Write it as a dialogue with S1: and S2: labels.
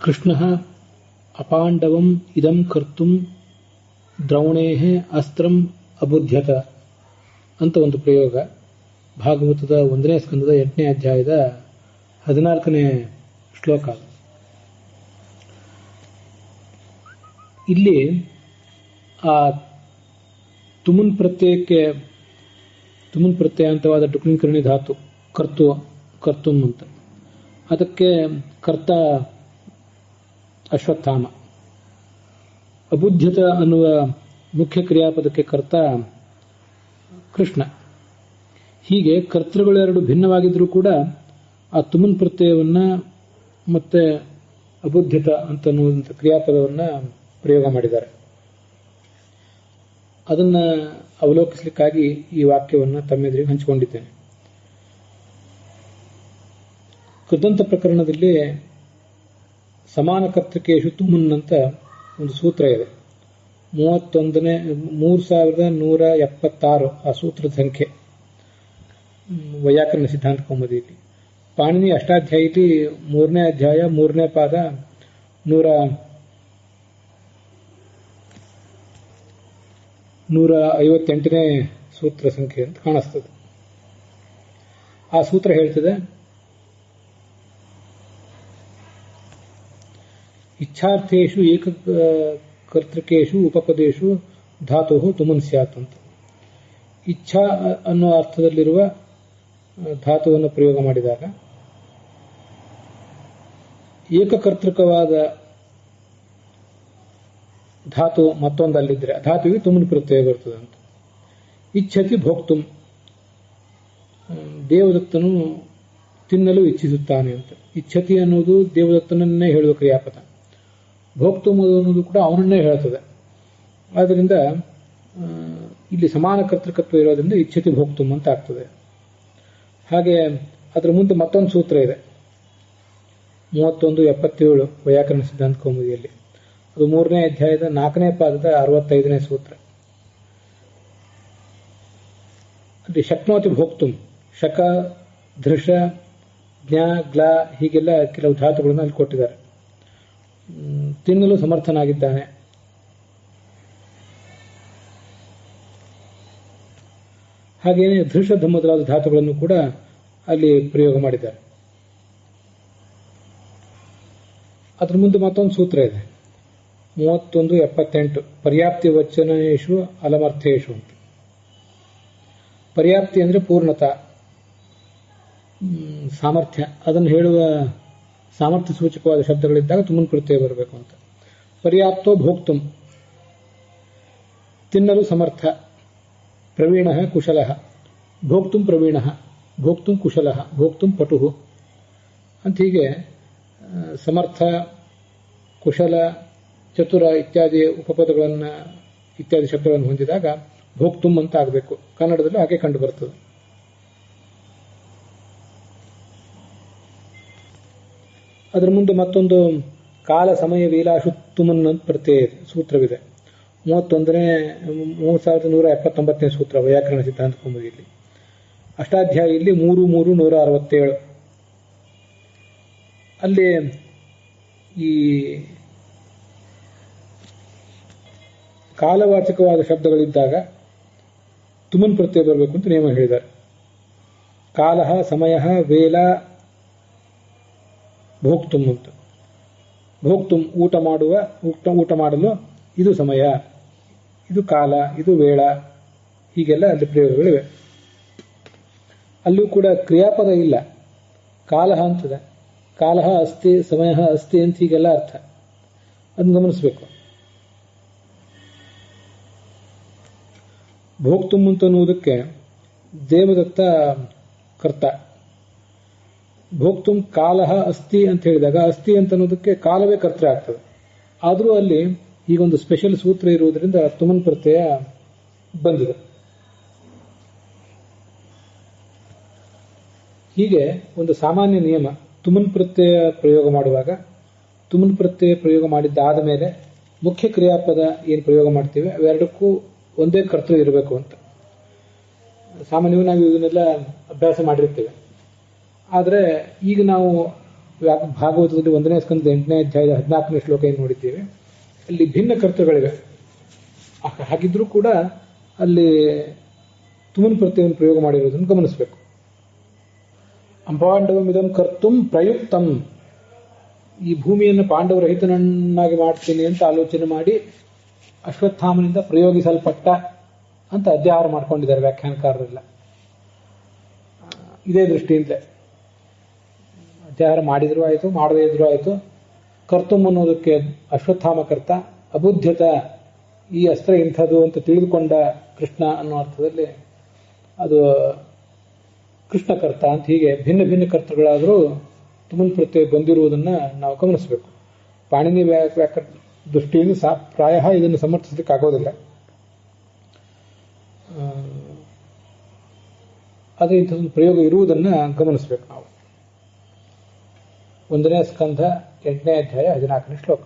S1: ಕೃಷ್ಣ ಅಪಾಂಡವಂ ಇದಂ ಕರ್ತುಂ ದ್ರೌಣೇಃ ಅಸ್ತ್ರಂ ಅಬುಧ್ಯತ ಅಂತ ಒಂದು ಪ್ರಯೋಗ. ಭಾಗವತದ 1ನೇ ಸ್ಕಂದದ 8ನೇ ಅಧ್ಯಾಯದ 14ನೇ ಶ್ಲೋಕ. ಇಲ್ಲಿ ಆ ತುಮುನ್ ಪ್ರತ್ಯಯಾಂತವಾದ ಡುಕ್ನಿಕರಣಿ ಧಾತು ಕರ್ತುಂ ಅಂತ, ಅದಕ್ಕೆ ಕರ್ತ ಅಶ್ವತ್ಥಾಮ. ಅಬುಧ್ಯತ ಅನ್ನುವ ಮುಖ್ಯ ಕ್ರಿಯಾಪದಕ್ಕೆ ಕರ್ತ ಕೃಷ್ಣ. ಹೀಗೆ ಕರ್ತೃಗಳೆರಡು ಭಿನ್ನವಾಗಿದ್ರೂ ಕೂಡ ಆ ತುಮುನ್ ಪ್ರತ್ಯಯವನ್ನ ಮತ್ತೆ ಅಬುಧ್ಯತ ಅಂತ ಅನ್ನುವಂಥ ಕ್ರಿಯಾಪದವನ್ನ ಪ್ರಯೋಗ ಮಾಡಿದ್ದಾರೆ. ಅದನ್ನ ಅವಲೋಕಿಸಲಿಕ್ಕಾಗಿ ಈ ವಾಕ್ಯವನ್ನು ತಮ್ಮೆದುರಿಗೆ ಹಂಚಿಕೊಂಡಿದ್ದೇನೆ. ಕೃದಂತ ಪ್ರಕರಣದಲ್ಲಿ ಸಮಾನ ಕರ್ತೃಕೇಶು ತುಮುನ್ ಅಂತ ಒಂದು ಸೂತ್ರ ಇದೆ. 3176 ಆ ಸೂತ್ರದ ಸಂಖ್ಯೆ ವೈಯಾಕರಣ ಸಿದ್ಧಾಂತ ಕೌಮುದಿಯಲ್ಲಿ. ಪಾಣಿನಿ ಅಷ್ಟಾಧ್ಯಾಯಿಲಿ 3ನೇ ಅಧ್ಯಾಯ 3ನೇ ಪಾದ 158ನೇ ಸೂತ್ರ ಸಂಖ್ಯೆ ಅಂತ ಕಾಣಿಸ್ತದೆ. ಆ ಸೂತ್ರ ಹೇಳ್ತದೆ, ಇಚ್ಛಾರ್ಥೇಶು ಏಕಕರ್ತೃಕೇಶು ಉಪಪದೇಶು ಧಾತು ತುಮುನ್ ಸ್ಯಾತ್ ಅಂತ. ಇಚ್ಛಾ ಅನ್ನೋ ಅರ್ಥದಲ್ಲಿರುವ ಧಾತುವನ್ನು ಪ್ರಯೋಗ ಮಾಡಿದಾಗ ಏಕಕರ್ತೃಕವಾದ ಧಾತು ಮತ್ತೊಂದಲ್ಲಿದ್ರೆ ಧಾತುವಿಗೆ ತುಮುನ್ ಪ್ರತ್ಯಯ ಬರ್ತದೆ ಅಂತ. ಇಚ್ಛತಿ ಭೋಕ್ತುಂ, ದೇವದತ್ತನು ತಿನ್ನಲು ಇಚ್ಛಿಸುತ್ತಾನೆ ಅಂತ. ಇಚ್ಛತಿ ಅನ್ನುವುದು ದೇವದತ್ತನನ್ನೇ ಹೇಳುವ ಕ್ರಿಯಾಪದ. ಭೋಕ್ತುಂ ಅನ್ನೋದು ಕೂಡ ಅವನನ್ನೇ ಹೇಳ್ತದೆ. ಆದ್ದರಿಂದ ಇಲ್ಲಿ ಸಮಾನ ಕರ್ತೃಕತ್ವ ಇರೋದ್ರಿಂದ ಇಚ್ಛತಿ ಭೋಕ್ತುಂ ಅಂತ ಆಗ್ತದೆ. ಹಾಗೆ ಅದರ ಮುಂದೆ ಮತ್ತೊಂದು ಸೂತ್ರ ಇದೆ, 3177 ವೈಯಾಕರಣ ಸಿದ್ಧಾಂತ ಕೌಮುದಿಯಲ್ಲಿ. ಅದು 3ನೇ ಅಧ್ಯಾಯದ 4ನೇ ಪಾದದ 65ನೇ ಸೂತ್ರ. ಅಲ್ಲಿ ಶಕ್ನೋತಿ ಭೋಕ್ತುಂ, ಶಕ, ಧೃಷ, ಜ್ಞ, ಗ್ಲ ಹೀಗೆಲ್ಲ ಕೆಲವು ಧಾತುಗಳನ್ನು ಅಲ್ಲಿ ಕೊಟ್ಟಿದ್ದಾರೆ. ತಿನ್ನಲು ಸಮರ್ಥನಾಗಿದ್ದಾನೆ. ಹಾಗೆಯೇ ಧೃಷ ಮೊದಲಾದ ಧಾತುಗಳನ್ನು ಕೂಡ ಅಲ್ಲಿ ಪ್ರಯೋಗ ಮಾಡಿದ್ದಾರೆ. ಅದರ ಮುಂದೆ ಮತ್ತೊಂದು ಸೂತ್ರ ಇದೆ, 3178 ಪರ್ಯಾಪ್ತಿ ವಚನೇಶು ಅಲಮರ್ಥೇಶು ಅಂತ. ಪರ್ಯಾಪ್ತಿ ಅಂದ್ರೆ ಪೂರ್ಣತಾ, ಸಾಮರ್ಥ್ಯ. ಅದನ್ನು ಹೇಳುವ ಸಾಮರ್ಥ್ಯ ಸೂಚಕವಾದ ಶಬ್ದಗಳಿದ್ದಾಗ ತುಮುನ್ ಪ್ರತ್ಯಯ ಬರಬೇಕು ಅಂತ. ಪರ್ಯಾಪ್ತೋ ಭೋಕ್ತುಂ, ತಿನ್ನಲು ಸಮರ್ಥ. ಪ್ರವೀಣ ಕುಶಲ, ಭೋಕ್ತುಂ ಪ್ರವೀಣ, ಭೋಕ್ತುಂ ಕುಶಲ, ಭೋಕ್ತುಂ ಪಟು ಅಂತ. ಹೀಗೆ ಸಮರ್ಥ, ಕುಶಲ, ಚತುರ ಇತ್ಯಾದಿ ಉಪಪದಗಳನ್ನು ಇತ್ಯಾದಿ ಶಬ್ದಗಳನ್ನು ಹೊಂದಿದಾಗ ಭೋಕ್ತುಂ ಅಂತ ಆಗಬೇಕು. ಕನ್ನಡದಲ್ಲಿ ಹಾಗೆ ಕಂಡು ಬರ್ತದೆ. ಅದರ ಮುಂದೆ ಮತ್ತೊಂದು ಕಾಲ ಸಮಯ ವೇಲಾಶು ತುಮನ್ ಅಂತ ಪ್ರತ್ಯಯ ಸೂತ್ರವಿದೆ. 3179ನೇ ಸೂತ್ರ ವೈಯಾಕರಣ ಸಿದ್ಧಾಂತ ಕೌಮುದಿಯಲ್ಲಿ. ಅಷ್ಟಾಧ್ಯಾಯಿಯಲ್ಲಿ 3:167 ಅಲ್ಲಿ ಈ ಕಾಲವಾಚಕವಾದ ಶಬ್ದಗಳಿದ್ದಾಗ ತುಮನ್ ಪ್ರತ್ಯಯ ಬರಬೇಕು ಅಂತ ನಿಯಮ ಹೇಳಿದ್ದಾರೆ. ಕಾಲ, ಸಮಯ, ವೇಲ, ಭೋಕ್ತುಂ ಅಂತ. ಭೋಕ್ತುಂ ಊಟ ಮಾಡಲು ಇದು ಸಮಯ, ಇದು ಕಾಲ, ಇದು ವೇಳ, ಹೀಗೆಲ್ಲ ಅಲ್ಲಿ ಪ್ರಯೋಗಗಳಿವೆ. ಅಲ್ಲೂ ಕೂಡ ಕ್ರಿಯಾಪದ ಇಲ್ಲ, ಕಾಲ ಅಂತದೆ. ಕಾಲ ಅಸ್ತಿ, ಸಮಯ ಅಸ್ತಿ ಅಂತ ಹೀಗೆಲ್ಲ ಅರ್ಥ. ಅದನ್ನು ಗಮನಿಸಬೇಕು. ಭೋಕ್ತುಂ ಅಂತ ಅನ್ನುವುದಕ್ಕೆ ದೇವದತ್ತ ಕರ್ತ. ಭೋಕ್ತುಂ ಕಾಲ ಅಸ್ತಿ ಅಂತ ಹೇಳಿದಾಗ ಅಸ್ತಿ ಅಂತ ಅನ್ನೋದಕ್ಕೆ ಕಾಲವೇ ಕರ್ತೃ ಆಗ್ತದೆ. ಆದರೂ ಅಲ್ಲಿ ಹೀಗೊಂದು ಸ್ಪೆಷಲ್ ಸೂತ್ರ ಇರುವುದರಿಂದ ತುಮನ್ ಪ್ರತ್ಯಯ ಬಂದಿದೆ. ಹೀಗೆ ಒಂದು ಸಾಮಾನ್ಯ ನಿಯಮ, ತುಮನ್ ಪ್ರತ್ಯಯ ಪ್ರಯೋಗ ಮಾಡುವಾಗ ತುಮನ್ ಪ್ರತ್ಯಯ ಪ್ರಯೋಗ ಮಾಡಿದ್ದಾದ ಮೇಲೆ ಮುಖ್ಯ ಕ್ರಿಯಾಪದ ಏನು ಪ್ರಯೋಗ ಮಾಡ್ತೀವಿ ಅವೆರಡಕ್ಕೂ ಒಂದೇ ಕರ್ತೃ ಇರಬೇಕು ಅಂತ. ಸಾಮಾನ್ಯವಾಗಿ ನಾವು ಇದನ್ನೆಲ್ಲ ಅಭ್ಯಾಸ ಮಾಡಿರ್ತೇವೆ. ಆದರೆ ಈಗ ನಾವು ಭಾಗವತದಲ್ಲಿ 1ನೇ ಸ್ಕಂದದ 8ನೇ ಅಧ್ಯಾಯದ 14ನೇ ಶ್ಲೋಕ ಏನು ನೋಡಿದ್ದೇವೆ, ಅಲ್ಲಿ ಭಿನ್ನ ಕರ್ತೃಗಳಿವೆ. ಹಾಗಿದ್ರೂ ಕೂಡ ಅಲ್ಲಿ ತುಮನ್ ಪ್ರತ್ಯಯವನ್ನು ಪ್ರಯೋಗ ಮಾಡಿರುವುದನ್ನು ಗಮನಿಸಬೇಕು. ಪಾಂಡವಮಿದಂ ಕರ್ತುಂ ಪ್ರಯುಕ್ತಂ, ಈ ಭೂಮಿಯನ್ನು ಪಾಂಡವರಹಿತನನ್ನಾಗಿ ಮಾಡ್ತೀನಿ ಅಂತ ಆಲೋಚನೆ ಮಾಡಿ ಅಶ್ವತ್ಥಾಮನಿಂದ ಪ್ರಯೋಗಿಸಲ್ಪಟ್ಟ ಅಂತ ಅಧ್ಯಾಹಾರ ಮಾಡ್ಕೊಂಡಿದ್ದಾರೆ ವ್ಯಾಖ್ಯಾನಕಾರರೆಲ್ಲ. ಇದೇ ದೃಷ್ಟಿಯಿಂದಲೇ ಅಧ್ಯಾಹಾರ ಮಾಡಿದ್ರು ಆಯಿತು, ಮಾಡದೇ ಇದ್ರೂ ಆಯಿತು. ಕರ್ತುಂ ಅನ್ನೋದಕ್ಕೆ ಅಶ್ವತ್ಥಾಮ ಕರ್ತ, ಅಬುದ್ಧತ ಈ ಅಸ್ತ್ರ ಇಂಥದ್ದು ಅಂತ ತಿಳಿದುಕೊಂಡ ಕೃಷ್ಣ ಅನ್ನೋ ಅರ್ಥದಲ್ಲಿ ಅದು ಕೃಷ್ಣಕರ್ತ ಅಂತ. ಹೀಗೆ ಭಿನ್ನ ಭಿನ್ನ ಕರ್ತೃಗಳಾದರೂ ತುಮನ್ ಪ್ರತ್ಯಯ ಬಂದಿರುವುದನ್ನು ನಾವು ಗಮನಿಸಬೇಕು. ಪಾಣಿನಿ ವ್ಯಾಕರಣ ದೃಷ್ಟಿಯಿಂದ ಪ್ರಾಯ ಇದನ್ನು ಸಮರ್ಥಿಸಲಿಕ್ಕೆ ಆಗೋದಿಲ್ಲ. ಆದರೆ ಇಂಥದ್ದೊಂದು ಪ್ರಯೋಗ ಇರುವುದನ್ನು ಗಮನಿಸಬೇಕು ನಾವು. 1ನೇ ಸ್ಕಂಧ 8ನೇ ಅಧ್ಯಾಯ 14ನೇ ಶ್ಲೋಕ.